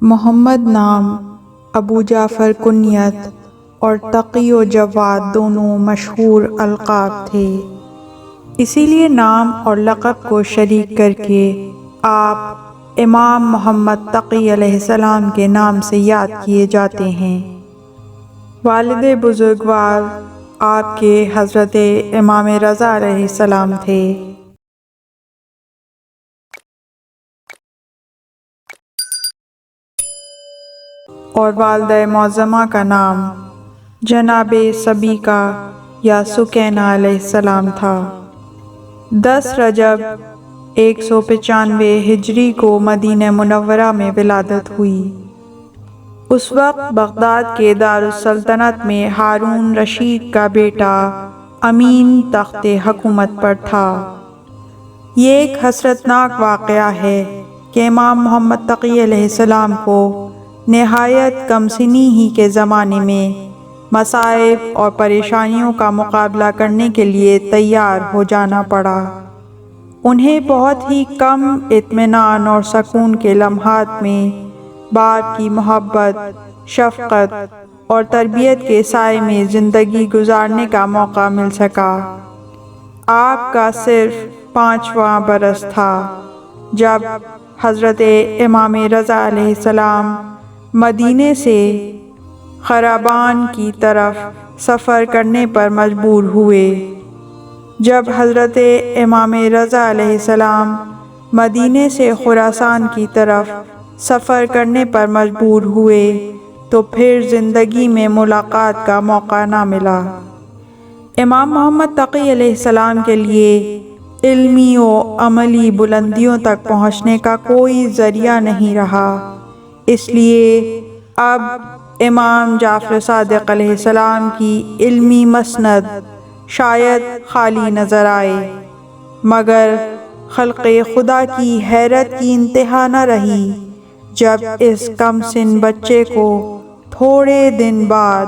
محمد نام، ابو جعفر کنیت اور تقی و جواد دونوں مشہور القاب تھے، اسی لیے نام اور لقب کو شریک کر کے آپ امام محمد تقی علیہ السلام کے نام سے یاد کیے جاتے ہیں۔ والد بزرگوار آپ کے حضرت امام رضا علیہ السلام تھے۔ اور والدہ معظمہ کا نام جناب سبیکہ یا سکینہ علیہ السلام تھا۔ 10 رجب 195 ہجری کو مدینہ منورہ میں ولادت ہوئی۔ اس وقت بغداد کے دارالسلطنت میں ہارون رشید کا بیٹا امین تخت حکومت پر تھا۔ یہ ایک حسرتناک واقعہ ہے کہ امام محمد تقی علیہ السلام کو نہایت کم سنی ہی کے زمانے میں مصائب اور پریشانیوں کا مقابلہ کرنے کے لیے تیار ہو جانا پڑا۔ انہیں بہت ہی کم اطمینان اور سکون کے لمحات میں باپ کی محبت، شفقت اور تربیت کے سائے میں زندگی گزارنے کا موقع مل سکا۔ آپ کا صرف 5واں برس تھا جب حضرت امام رضا علیہ السلام مدینے سے خرابان کی طرف سفر کرنے پر مجبور ہوئے۔ جب حضرت امام رضا علیہ السلام مدینے سے خراسان کی طرف سفر کرنے پر مجبور ہوئے تو پھر زندگی میں ملاقات کا موقع نہ ملا۔ امام محمد تقی علیہ السلام کے لیے علمی و عملی بلندیوں تک پہنچنے کا کوئی ذریعہ نہیں رہا، اس لیے اب امام جعفر صادق علیہ السلام کی علمی مسند شاید خالی نظر آئے، مگر خلق خدا کی حیرت کی انتہا نہ رہی جب اس کم سن بچے کو تھوڑے دن بعد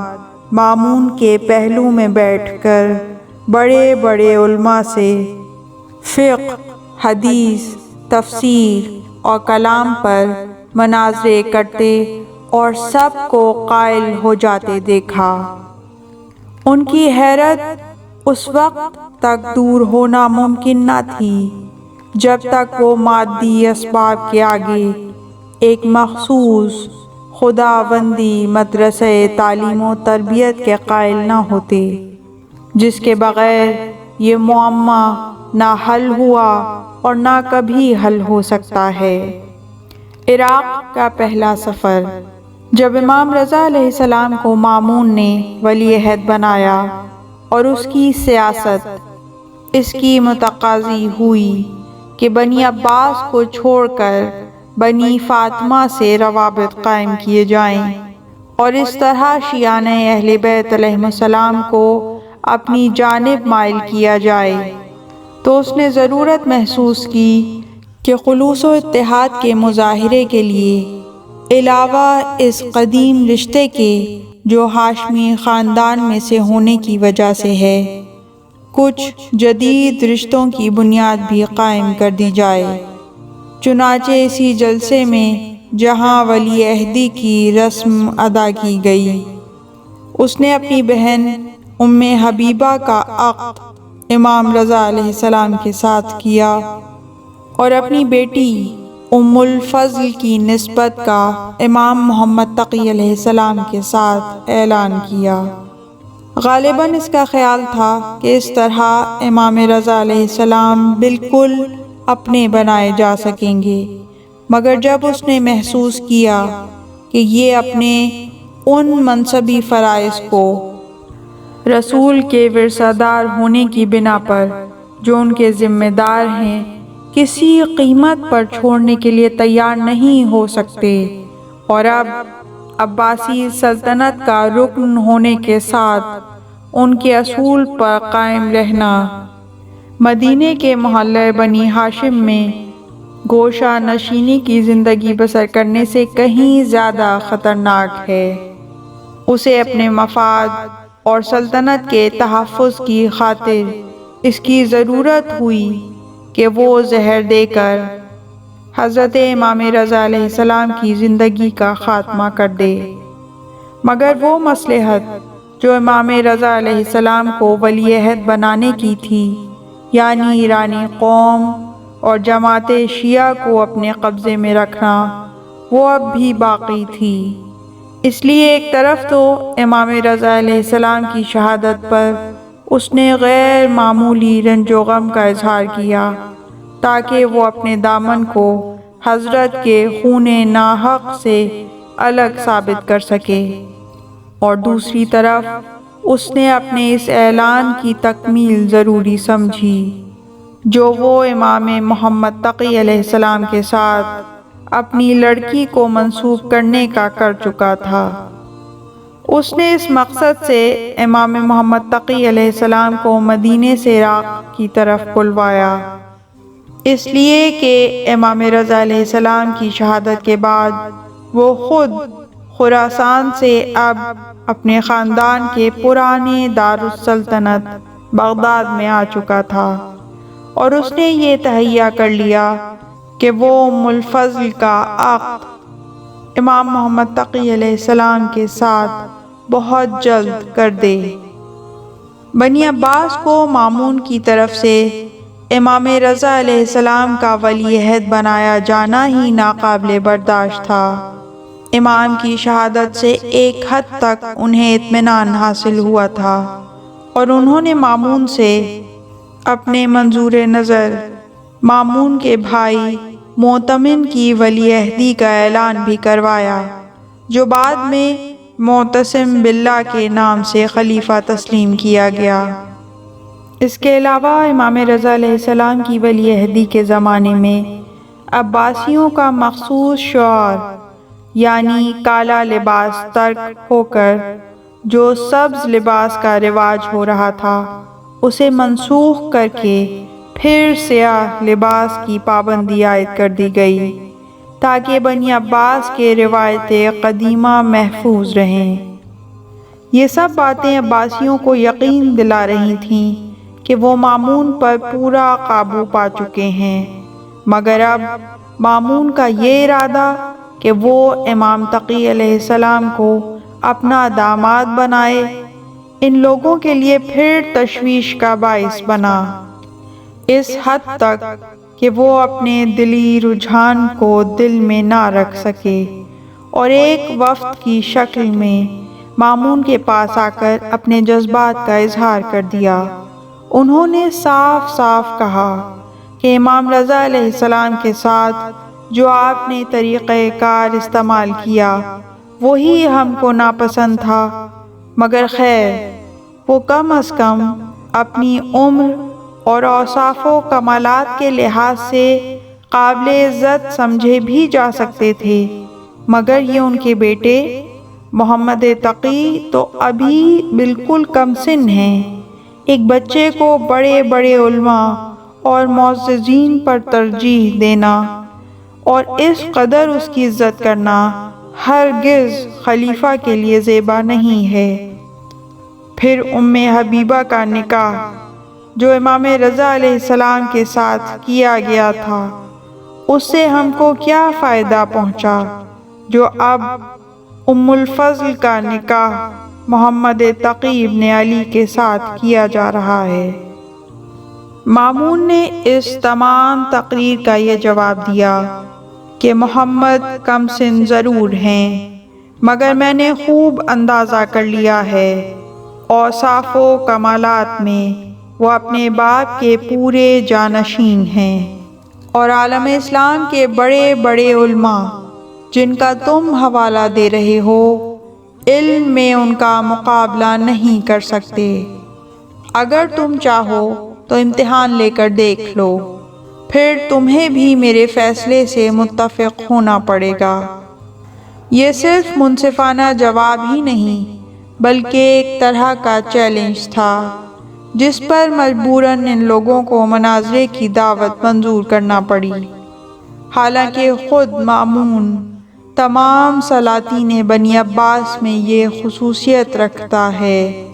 مامون کے پہلو میں بیٹھ کر بڑے بڑے علماء سے فقہ، حدیث، تفسیر اور کلام پر مناظرے کرتے اور سب کو قائل ہو جاتے دیکھا۔ ان کی حیرت اس وقت تک دور ہونا ممکن نہ تھی جب تک وہ مادی اسباب کے آگے ایک مخصوص خداوندی مدرسہ تعلیم و تربیت کے قائل نہ ہوتے، جس کے بغیر یہ معمہ نہ حل ہوا اور نہ کبھی حل ہو سکتا ہے۔ عراق کا پہلا سفر۔ جب امام رضا علیہ السلام کو مامون نے ولی عہد بنایا اور اس کی سیاست اس کی متقاضی ہوئی کہ بنی عباس کو چھوڑ کر بنی فاطمہ سے روابط قائم کیے جائیں اور اس طرح شیعان اہل بیت علیہم السلام کو اپنی جانب مائل کیا جائے، تو اس نے ضرورت محسوس کی کہ خلوص و اتحاد کے مظاہرے کے لیے علاوہ اس قدیم رشتے کے جو ہاشمی خاندان میں سے ہونے کی وجہ سے ہے، کچھ جدید رشتوں کی بنیاد بھی قائم کر دی جائے۔ چنانچہ اسی جلسے میں جہاں ولی عہدی کی رسم ادا کی گئی، اس نے اپنی بہن ام حبیبہ کا عقد امام رضا علیہ السلام کے ساتھ کیا اور اپنی بیٹی ام الفضل کی نسبت کا امام محمد تقی علیہ السلام کے ساتھ اعلان کیا۔ غالباً اس کا خیال تھا کہ اس طرح امام رضا علیہ السلام بالکل اپنے بنائے جا سکیں گے، مگر جب اس نے محسوس کیا کہ یہ اپنے ان منصبی فرائض کو رسول کے ورثہ دار ہونے کی بنا پر جو ان کے ذمہ دار ہیں کسی قیمت پر چھوڑنے کے لیے تیار نہیں ہو سکتے، اور اب عباسی سلطنت کا رکن ہونے کے ساتھ ان کے اصول پر قائم رہنا مدینے کے محلہ بنی ہاشم میں گوشہ نشینی کی زندگی بسر کرنے سے کہیں زیادہ خطرناک ہے۔ اسے اپنے مفاد اور سلطنت کے تحفظ کی خاطر اس کی ضرورت ہوئی کہ وہ زہر دے کر حضرت امام رضا علیہ السلام کی زندگی کا خاتمہ کر دے۔ مگر وہ مصلحت جو امام رضا علیہ السلام کو ولی عہد بنانے کی تھی، یعنی ایرانی قوم اور جماعت شیعہ کو اپنے قبضے میں رکھنا، وہ اب بھی باقی تھی۔ اس لیے ایک طرف تو امام رضا علیہ السلام کی شہادت پر اس نے غیر معمولی رنج و غم کا اظہار کیا تاکہ وہ اپنے دامن کو حضرت کے خون ناحق سے الگ ثابت کر سکے، اور دوسری طرف اس نے اپنے اس اعلان کی تکمیل ضروری سمجھی جو وہ امام محمد تقی علیہ السلام کے ساتھ اپنی لڑکی کو منسوب کرنے کا کر چکا تھا۔ اس نے اس مقصد سے امام محمد تقی علیہ السلام کو مدینے سے عراق کی طرف بلوایا، اس لیے کہ امام رضا علیہ السلام کی شہادت کے بعد وہ خود خراسان سے اب اپنے خاندان کے پرانے دارالسلطنت بغداد میں آ چکا تھا، اور اس نے یہ تہیہ کر لیا کہ وہ ام الفضل کا عقد امام محمد تقی علیہ السلام کے ساتھ بہت جلد کر دے۔ بنی عباس کو مامون کی طرف سے امام رضا علیہ السلام کا ولی عہد بنایا جانا ہی ناقابل برداشت تھا۔ امام کی شہادت سے ایک حد تک انہیں اطمینان حاصل ہوا تھا، اور انہوں نے مامون سے اپنے منظور نظر مامون کے بھائی معتمن کی ولی عہدی کا اعلان بھی کروایا، جو بعد میں معتصم باللہ کے نام سے خلیفہ تسلیم کیا گیا۔ اس کے علاوہ امام رضا علیہ السلام کی ولی عہدی کے زمانے میں عباسیوں کا مخصوص شعار، یعنی کالا لباس ترک ہو کر جو سبز لباس کا رواج ہو رہا تھا، اسے منسوخ کر کے پھر سیاہ لباس کی پابندی عائد کر دی گئی تاکہ بنی عباس کے روایت قدیمہ محفوظ رہیں۔ یہ سب باتیں عباسیوں کو یقین دلا رہی تھیں کہ وہ مامون پر پورا قابو پا چکے ہیں، مگر اب مامون کا یہ ارادہ کہ وہ امام تقی علیہ السلام کو اپنا داماد بنائے، ان لوگوں کے لیے پھر تشویش کا باعث بنا، اس حد تک کہ وہ اپنے دلی رجحان کو دل میں نہ رکھ سکے، اور ایک وفد کی شکل میں مامون کے پاس آ کر اپنے جذبات کا اظہار کر دیا۔ انہوں نے صاف صاف کہا کہ امام رضا علیہ السلام کے ساتھ جو آپ نے طریقہ کار استعمال کیا وہی ہم کو ناپسند تھا، مگر خیر وہ کم از کم اپنی عمر اور اوصاف و کمالات کے لحاظ سے قابل عزت سمجھے بھی جا سکتے تھے، مگر یہ ان کے بیٹے محمد تقی تو ابھی بالکل کم سن ہیں۔ ایک بچے کو بڑے بڑے علماء اور معززین پر ترجیح دینا اور اس قدر اس کی عزت کرنا ہرگز خلیفہ کے لیے زیبا نہیں ہے۔ پھر ام حبیبہ کا نکاح جو امام رضا علیہ السلام کے ساتھ کیا گیا تھا، اس سے ہم کو کیا فائدہ پہنچا جو اب ام الفضل کا نکاح محمد تقی ابن علی کے ساتھ کیا جا رہا ہے۔ مامون نے اس تمام تقریر کا یہ جواب دیا کہ محمد کم سن ضرور ہیں، مگر میں نے خوب اندازہ کر لیا ہے، اوصاف و کمالات میں وہ اپنے باپ کے پورے جانشین ہیں، اور عالم اسلام کے بڑے بڑے علماء جن کا تم حوالہ دے رہے ہو، علم میں ان کا مقابلہ نہیں کر سکتے۔ اگر تم چاہو تو امتحان لے کر دیکھ لو، پھر تمہیں بھی میرے فیصلے سے متفق ہونا پڑے گا۔ یہ صرف منصفانہ جواب ہی نہیں بلکہ ایک طرح کا چیلنج تھا جس پر مجبوراً ان لوگوں کو مناظرے کی دعوت منظور کرنا پڑی، حالانکہ خود مامون تمام سلاطین بنی عباس میں یہ خصوصیت رکھتا ہے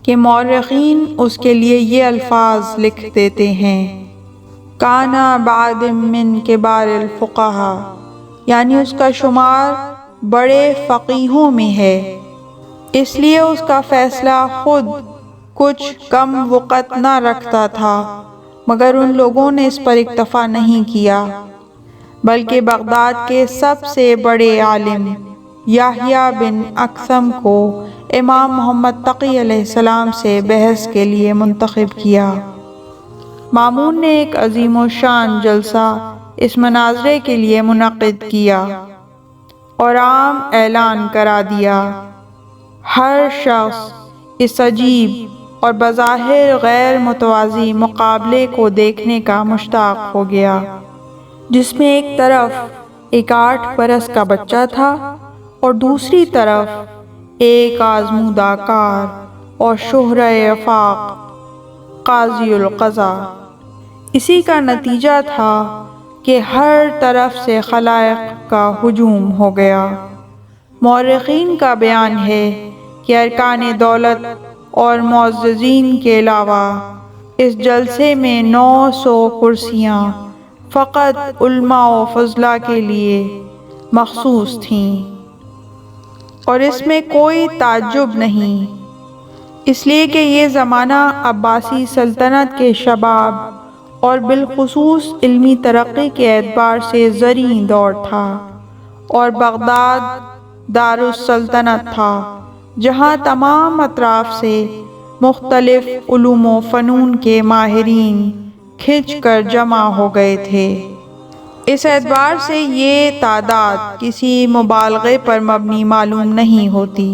کہ مورخین اس کے لیے یہ الفاظ لکھ دیتے ہیں: کانا بعد من کبار الفقہا، یعنی اس کا شمار بڑے فقیہوں میں ہے، اس لیے اس کا فیصلہ خود کچھ کم وقت نہ رکھتا تھا، مگر ان لوگوں نے اس پر اکتفا نہیں کیا، بلکہ بغداد کے سب سے بڑے عالم یحییٰ بن اکثم کو امام محمد تقی علیہ السلام سے بحث کے لیے منتخب کیا۔ مامون نے ایک عظیم الشان جلسہ اس مناظرے کے لیے منعقد کیا اور عام اعلان کرا دیا۔ ہر شخص اس عجیب اور بظاہر غیر متوازی مقابلے کو دیکھنے کا مشتاق ہو گیا، جس میں ایک طرف ایک 8 برس کا بچہ تھا اور دوسری طرف ایک آزمودہ کار اور شہرۂ آفاق قاضی القضا۔ اسی کا نتیجہ تھا کہ ہر طرف سے خلائق کا ہجوم ہو گیا۔ مورخین کا بیان ہے کہ ارکان دولت اور معززین کے علاوہ اس جلسے میں 900 کرسیاں فقط علماء و فضلاء کے لیے مخصوص تھیں، اور اس میں کوئی تعجب نہیں، اس لیے کہ یہ زمانہ عباسی سلطنت کے شباب اور بالخصوص علمی ترقی کے اعتبار سے زریں دور تھا، اور بغداد دارالسلطنت تھا جہاں تمام اطراف سے مختلف علوم و فنون کے ماہرین کھنچ کر جمع ہو گئے تھے۔ اس اعتبار سے یہ تعداد کسی مبالغے پر مبنی معلوم نہیں ہوتی۔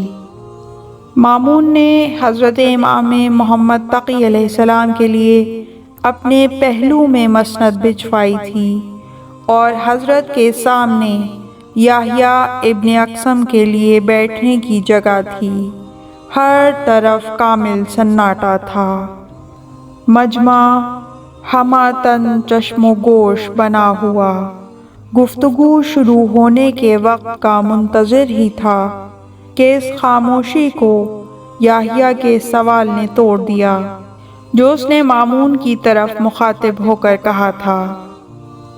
مامون نے حضرت امام محمد تقی علیہ السلام کے لیے اپنے پہلو میں مسند بچھوائی تھی، اور حضرت کے سامنے یحییٰ ابن اکثم کے لیے بیٹھنے کی جگہ تھی۔ ہر طرف کامل سناٹا تھا۔ مجمع ہماتن چشم و گوش بنا ہوا گفتگو شروع ہونے کے وقت کا منتظر ہی تھا کہ اس خاموشی کو یحییٰ کے سوال نے توڑ دیا، جو اس نے مامون کی طرف مخاطب ہو کر کہا تھا: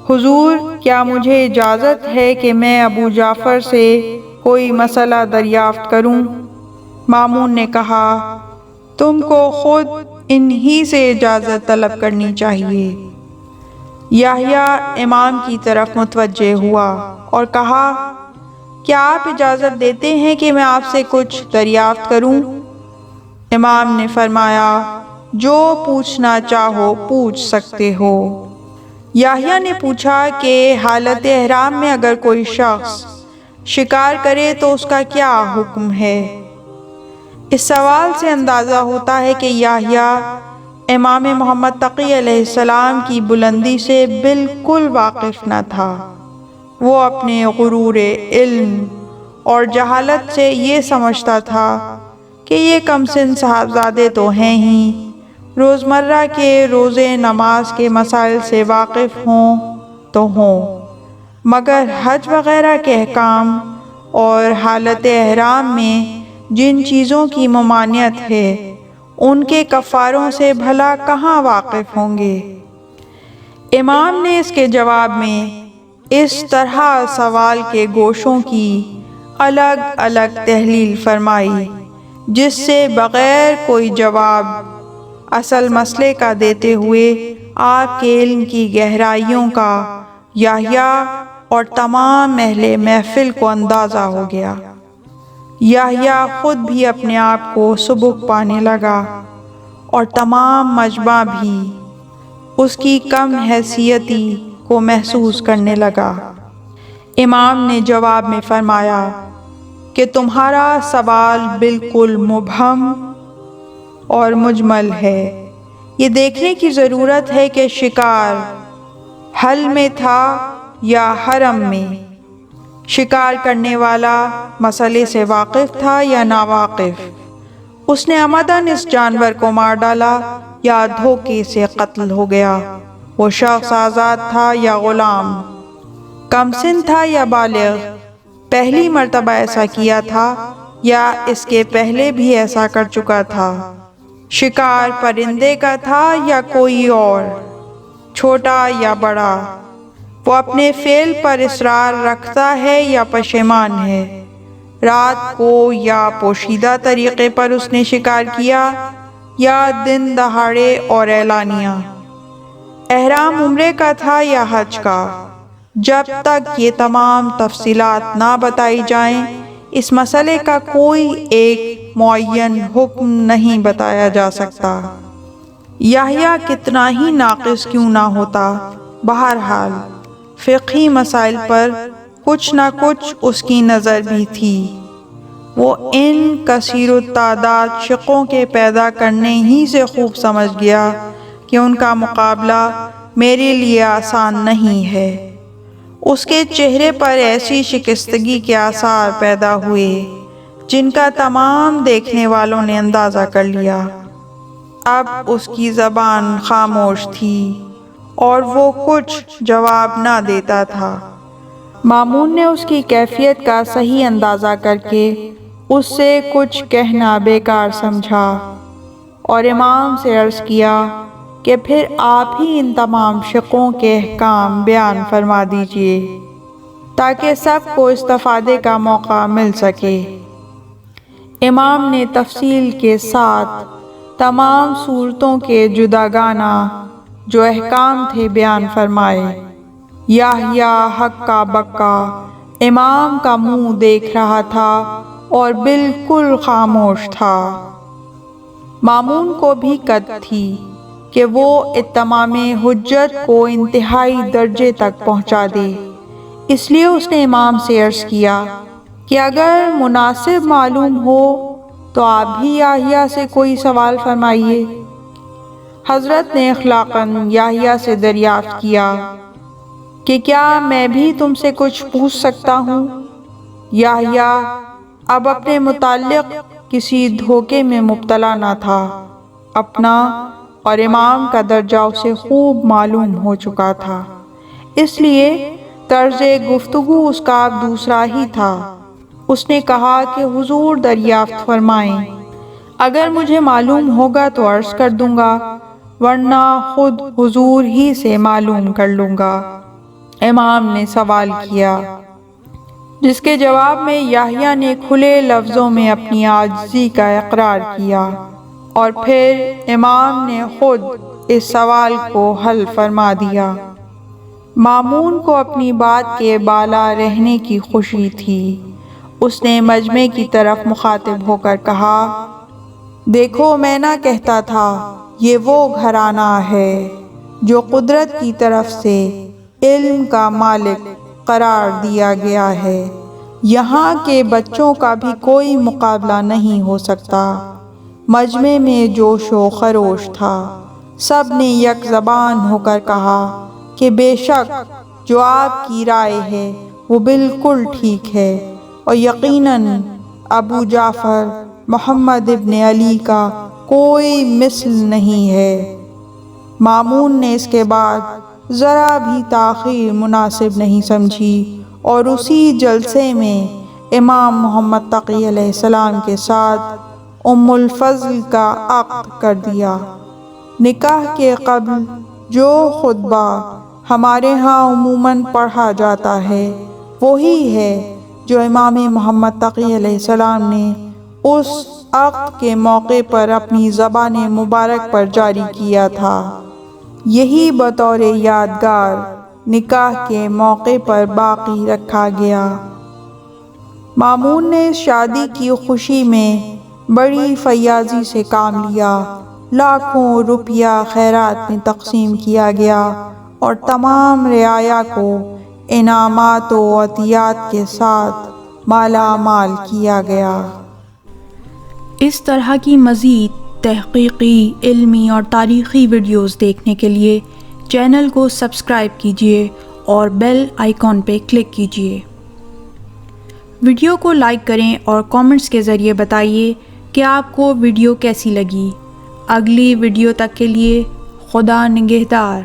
حضور، کیا مجھے اجازت ہے کہ میں ابو جعفر سے کوئی مسئلہ دریافت کروں؟ مامون نے کہا: تم کو خود انہی سے اجازت طلب کرنی چاہیے۔ یحییٰ امام کی طرف متوجہ ہوا اور کہا: کیا آپ اجازت دیتے ہیں کہ میں آپ سے کچھ دریافت کروں؟ امام نے فرمایا: جو پوچھنا چاہو پوچھ سکتے ہو۔ یحییٰ نے پوچھا کہ حالت احرام میں اگر کوئی شخص شکار کرے تو اس کا کیا حکم ہے؟ اس سوال سے اندازہ ہوتا ہے کہ یحییٰ امام محمد تقی علیہ السلام کی بلندی سے بالکل واقف نہ تھا۔ وہ اپنے غرور علم اور جہالت سے یہ سمجھتا تھا کہ یہ کم سن صاحبزادے تو ہیں ہی، روزمرہ کے روزے نماز کے مسائل سے واقف ہوں تو ہوں، مگر حج وغیرہ کے احکام اور حالت احرام میں جن چیزوں کی ممانعت ہے ان کے کفاروں سے بھلا کہاں واقف ہوں گے؟ امام نے اس کے جواب میں اس طرح سوال کے گوشوں کی الگ الگ تحلیل فرمائی، جس سے بغیر کوئی جواب اصل مسئلے کا دیتے ہوئے آپ کے علم کی گہرائیوں کا یحییٰ اور تمام اہل محفل کو اندازہ ہو گیا۔ یحییٰ خود بھی اپنے آپ کو سبک پانے لگا اور تمام مجمع بھی اس کی کم حیثیتی کو محسوس کرنے لگا۔ امام نے جواب میں فرمایا کہ تمہارا سوال بالکل مبہم اور مجمل ہے۔ یہ دیکھنے کی ضرورت ہے کہ شکار حل میں تھا یا حرم میں، شکار کرنے والا مسئلے سے واقف تھا یا ناواقف، اس نے عمداً اس جانور کو مار ڈالا یا دھوکے سے قتل ہو گیا، وہ شخص آزاد تھا یا غلام، کم سن تھا یا بالغ، پہلی مرتبہ ایسا کیا تھا یا اس کے پہلے بھی ایسا کر چکا تھا، شکار پرندے کا تھا یا کوئی اور، چھوٹا یا بڑا، وہ اپنے فعل پر اصرار رکھتا ہے یا پشیمان ہے، رات کو یا پوشیدہ طریقے پر اس نے شکار کیا یا دن دہاڑے اور اعلانیہ، احرام عمرے کا تھا یا حج کا۔ جب تک یہ تمام تفصیلات نہ بتائی جائیں اس مسئلے کا کوئی ایک معین حکم نہیں بتایا جا سکتا، یحییٰ کتنا ہی ناقص کیوں نہ ہوتا۔ بہرحال فقہی مسائل پر کچھ نہ کچھ اس کی نظر بھی تھی۔ وہ ان کثیر التعداد شقوں کے پیدا کرنے ہی سے خوب سمجھ گیا کہ ان کا مقابلہ میرے لیے آسان نہیں ہے۔ اس کے چہرے پر ایسی شکستگی کے آثار پیدا ہوئے جن کا تمام دیکھنے والوں نے اندازہ کر لیا۔ اب اس کی زبان خاموش تھی اور وہ کچھ جواب نہ دیتا تھا۔ مامون نے اس کی کیفیت کا صحیح اندازہ کر کے اس سے کچھ کہنا بیکار سمجھا اور امام سے عرض کیا کہ پھر آپ ہی ان تمام شقوں کے احکام بیان فرما دیجئے تاکہ سب کو استفادے کا موقع مل سکے۔ امام نے تفصیل کے ساتھ تمام صورتوں کے جداگانہ جو احکام تھے بیان فرمائے۔ یحییٰ ہکا بکا امام کا منہ دیکھ رہا تھا اور بالکل خاموش تھا۔ مامون کو بھی قد تھی کہ وہ اتمام حجت کو انتہائی درجے تک پہنچا دے، اس لیے اس نے امام سے عرض کیا کہ اگر مناسب معلوم ہو تو آپ بھی یحییٰ سے کوئی سوال فرمائیے۔ حضرت نے اخلاقاً یحییٰ سے دریافت کیا کہ کیا میں بھی تم سے کچھ پوچھ سکتا ہوں؟ یحییٰ اب اپنے متعلق کسی دھوکے میں مبتلا نہ تھا، اپنا اور امام کا درجہ اسے خوب معلوم ہو چکا تھا، اس لیے طرز گفتگو اس کا اب دوسرا ہی تھا۔ اس نے کہا کہ حضور دریافت فرمائیں، اگر مجھے معلوم ہوگا تو عرض کر دوں گا ورنہ خود حضور ہی سے معلوم کر لوں گا۔ امام نے سوال کیا جس کے جواب میں یحییٰ نے کھلے لفظوں میں اپنی عاجزی کا اقرار کیا، اور پھر امام نے خود اس سوال کو حل فرما دیا۔ مامون کو اپنی بات کے بالا رہنے کی خوشی تھی۔ اس نے مجمع کی طرف مخاطب ہو کر کہا، دیکھو میں نہ کہتا تھا یہ وہ گھرانہ ہے جو قدرت کی طرف سے علم کا مالک قرار دیا گیا ہے، یہاں کے بچوں کا بھی کوئی مقابلہ نہیں ہو سکتا۔ مجمع میں جوش و خروش تھا، سب نے یک زبان ہو کر کہا کہ بے شک جو آپ کی رائے ہے وہ بالکل ٹھیک ہے، اور یقیناً ابو جعفر محمد ابن علی کا کوئی مثل نہیں ہے۔ مامون نے اس کے بعد ذرا بھی تاخیر مناسب نہیں سمجھی اور اسی جلسے میں امام محمد تقی علیہ السلام کے ساتھ ام الفضل کا عقد کر دیا۔ نکاح کے قبل جو خطبہ ہمارے ہاں عموماً پڑھا جاتا ہے وہی ہے جو امام محمد تقی علیہ السلام نے اس عقد کے موقع پر اپنی زبان مبارک پر جاری کیا تھا۔ یہی بطور یادگار نکاح کے موقع پر باقی رکھا گیا۔ مامون نے اس شادی کی خوشی میں بڑی فیاضی سے کام لیا، لاکھوں روپیہ خیرات میں تقسیم کیا گیا اور تمام رعایا کو انعامات و عطیات کے ساتھ مالا مال کیا گیا۔ اس طرح کی مزید تحقیقی، علمی اور تاریخی ویڈیوز دیکھنے کے لیے چینل کو سبسکرائب کیجیے اور بیل آئیکن پہ کلک کیجیے۔ ویڈیو کو لائک کریں اور کامنٹس کے ذریعے بتائیے کہ آپ کو ویڈیو کیسی لگی۔ اگلی ویڈیو تک کے لیے خدا نگہدار۔